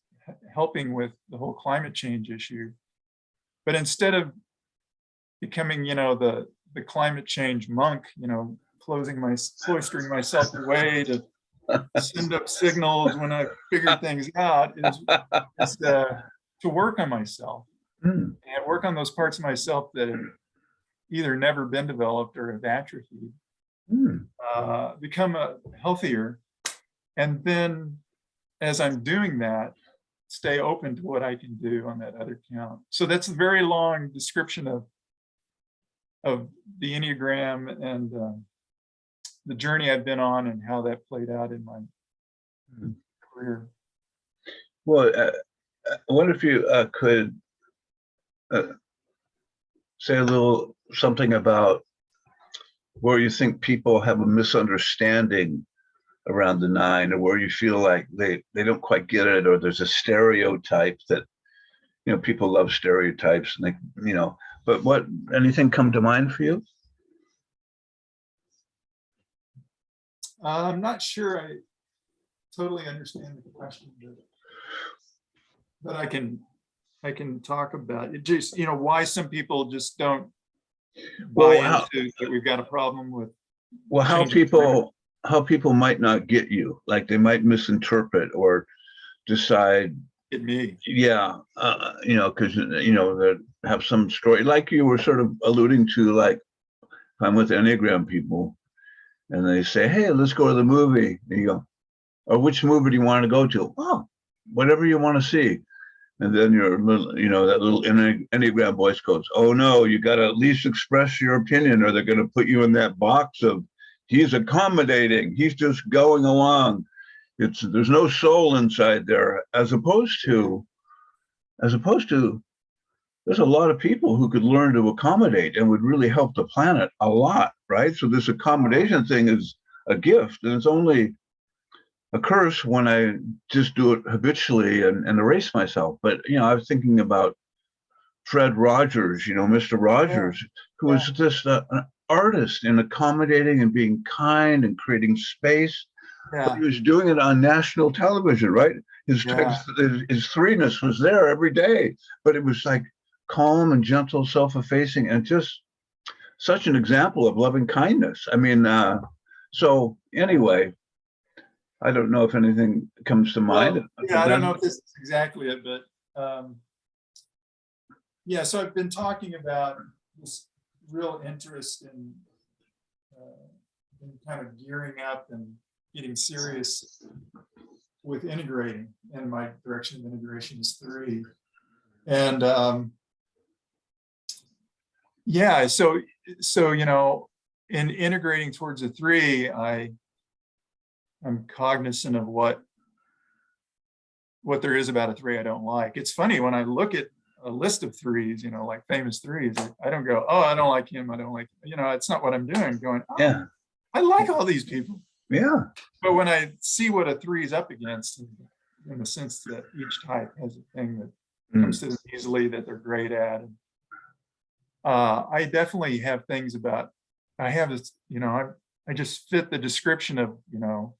helping with the whole climate change issue. But instead of becoming, the climate change monk, cloistering myself away to send up signals when I figure things out, is to work on myself Mm. and work on those parts of myself that have either never been developed or have atrophied, Mm. become healthier. And then as I'm doing that, stay open to what I can do on that other count. So that's a very long description of the Enneagram and the journey I've been on and how that played out in my Mm. career. Well, I wonder if you could say a little something about where you think people have a misunderstanding around the 9, or where you feel like they don't quite get it, or there's a stereotype that, people love stereotypes, and but anything come to mind for you? I'm not sure I totally understand the question, but I can talk about it. Just, why some people just don't buy into that we've got a problem with. Well, how changing climate. people might not get you, like they might misinterpret or decide, Get me. yeah, because that have some story, like you were sort of alluding to, like if I'm with Enneagram people and they say, "Hey, let's go to the movie," and you go, "Or which movie do you want to go to?" "Oh, whatever you want to see." And then your little, that little Enneagram voice goes, "Oh no, you got to at least express your opinion, or they're going to put you in that box of he's accommodating, he's just going along. There's no soul inside there." As opposed to, there's a lot of people who could learn to accommodate and would really help the planet a lot, right? So this accommodation thing is a gift, and it's only a curse when I just do it habitually and erase myself. But I was thinking about Fred Rogers, Mr. Rogers, who was just an artist in accommodating and being kind and creating space. But he was doing it on national television, right? His threeness was there every day, but it was like calm and gentle, self-effacing, and just such an example of loving kindness. I mean, so anyway, I don't know if anything comes to mind. Well, I don't know if this is exactly it, but so I've been talking about this real interest in kind of gearing up and getting serious with integrating, and my direction of integration is 3. And Yeah, so you know, in integrating towards a three, I'm cognizant of what there is about a three I don't like. It's funny when I look at a list of threes, you know, like famous threes, I don't go, oh, I don't like him, I don't like, you know, it's not what I'm doing. I'm going, oh, Yeah, I like all these people. yeah. But when I see what a three is up against, in the sense that each type has a thing that comes to them easily that they're great at, and I definitely have things about, I have this, you know, I just fit the description of, you know,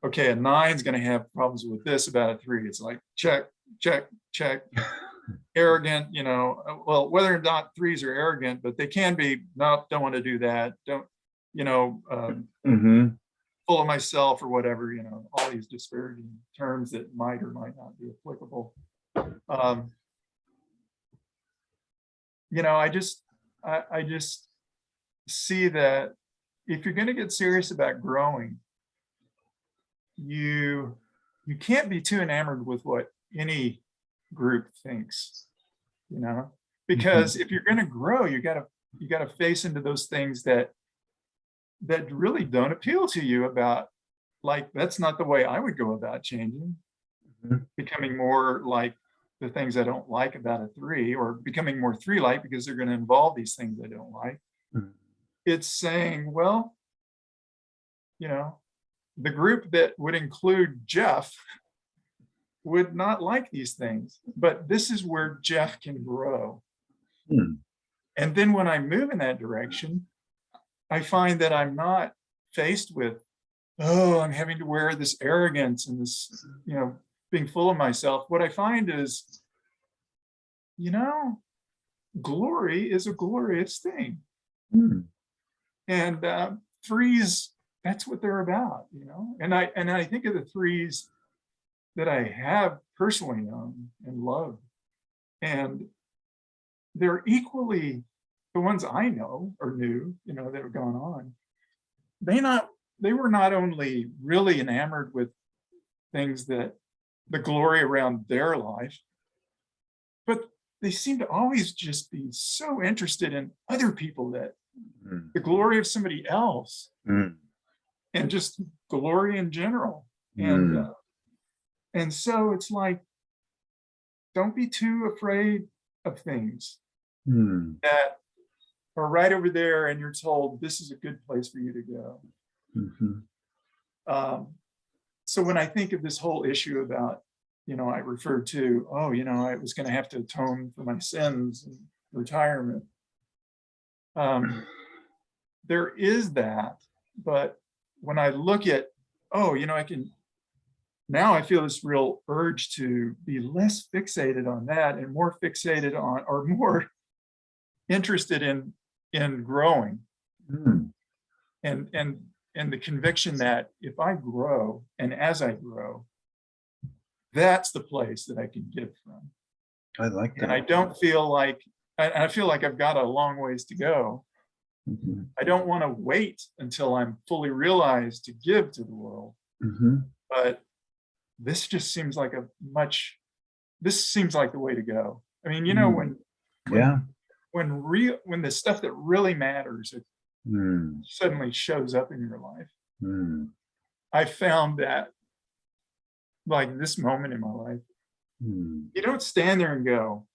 okay, a nine's going to have problems with this about a three. It's like, check, check, check, arrogant, you know, well, whether or not threes are arrogant, but they can be, no, don't want to do that. Don't, you know, Mm-hmm. full of myself or whatever, you know, all these disparaging terms that might or might not be applicable. You know, I just see that if you're going to get serious about growing, you can't be too enamored with what any group thinks, you know, because if you're going to grow, you got to face into those things that really don't appeal to you, about, like, that's not the way I would go about changing, becoming more like the things I don't like about a three, or becoming more three-like because they're going to involve these things I don't like. It's saying, well, you know, the group that would include Jeff would not like these things, but this is where Jeff can grow. And then when I move in that direction, I find that I'm not faced with, oh, I'm having to wear this arrogance and this, you know, being full of myself. What I find is, you know, glory is a glorious thing. And threes, that's what they're about, you know. And I think of the threes that I have personally known and loved, and they're equally, the ones I know or knew, you know, that have gone on, they were not only really enamored with things that the glory around their life, but they seem to always just be so interested in other people, that the glory of somebody else, and just glory in general. And so it's like, don't be too afraid of things that are right over there and you're told this is a good place for you to go. So when I think of this whole issue about, you know, I referred to, oh, you know, I was going to have to atone for my sins in retirement. There is that, but when I look at, oh, you know, now I feel this real urge to be less fixated on that and more fixated on, or more interested in growing. And the conviction that if I grow, and as I grow, that's the place that I can give from. I like that. And I don't feel like, I feel like I've got a long ways to go. I don't want to wait until I'm fully realized to give to the world. But this just seems like this seems like the way to go. I mean, you know, when the stuff that really matters, it suddenly shows up in your life. I found that, like, this moment in my life, you don't stand there and go,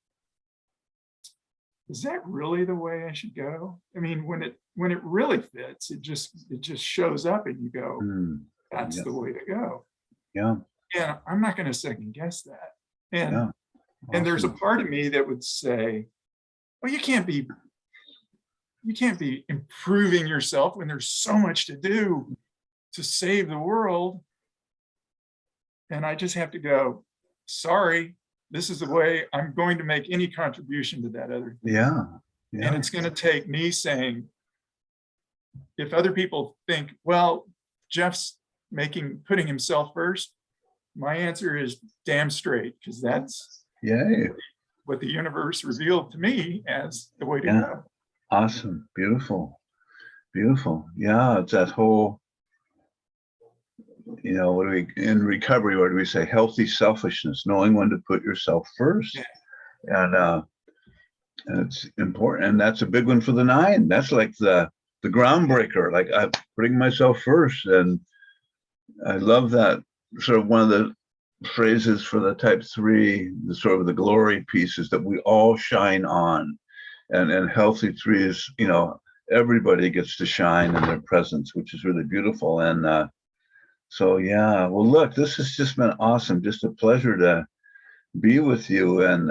is that really the way I should go? I mean, when it really fits, it just shows up and you go, that's the way to go. And I'm not going to second guess that. And and there's a part of me that would say, well, you can't be improving yourself when there's so much to do to save the world. And I just have to go, sorry, this is the way I'm going to make any contribution to that other thing. And it's going to take me saying, if other people think, well, Jeff's putting himself first, my answer is damn straight, because that's what the universe revealed to me as the way to go. Awesome. Beautiful. Beautiful. Yeah, it's that whole, you know, in recovery, what do we say? Healthy selfishness, knowing when to put yourself first. And And it's important, and that's a big one for the 9. That's like the groundbreaker. Like I'm putting myself first, and I love that. Sort of one of the phrases for the type 3, the sort of the glory piece, is that we all shine on, and healthy 3 is, everybody gets to shine in their presence, which is really beautiful. And so yeah, well, look, this has just been awesome. Just a pleasure to be with you, and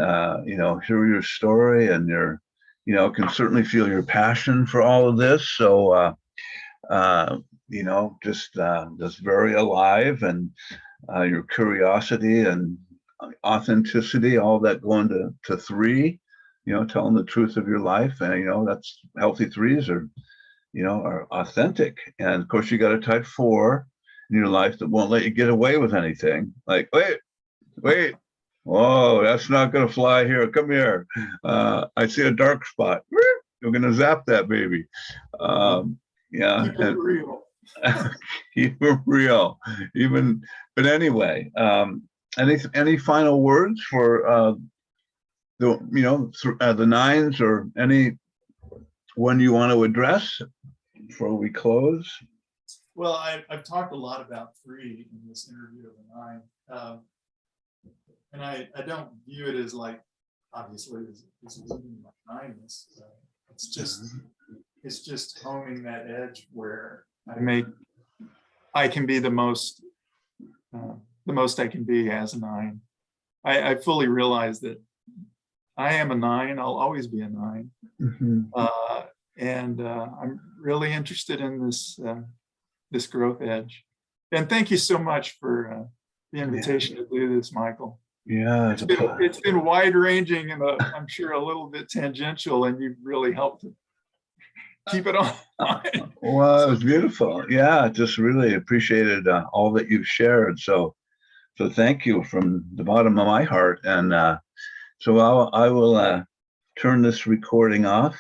hear your story, and your, can certainly feel your passion for all of this. So just very alive, and your curiosity and authenticity, all that going to 3, telling the truth of your life. And that's healthy 3s are authentic. And of course, you got a type 4 in your life that won't let you get away with anything. Like, wait, whoa, that's not going to fly here. Come here. I see a dark spot. We're going to zap that baby. Yeah. Keep it real. Keep it real. But anyway, any final words for the 9s, or any one you want to address before we close? Well, I've talked a lot about 3 in this interview of the 9. And I don't view it as like, obviously, as losing my 9ness. It's just honing that edge where I can be the most I can be as a 9. I fully realize that I am a 9. I'll always be a 9. Mm-hmm. And I'm really interested in this growth edge. And thank you so much for the invitation to do this, Michael. Yeah, it's been wide ranging, and I'm sure a little bit tangential, and you've really helped to keep it on. Well, it was beautiful. Yeah, just really appreciated all that you've shared. So thank you from the bottom of my heart. And so I will turn this recording off.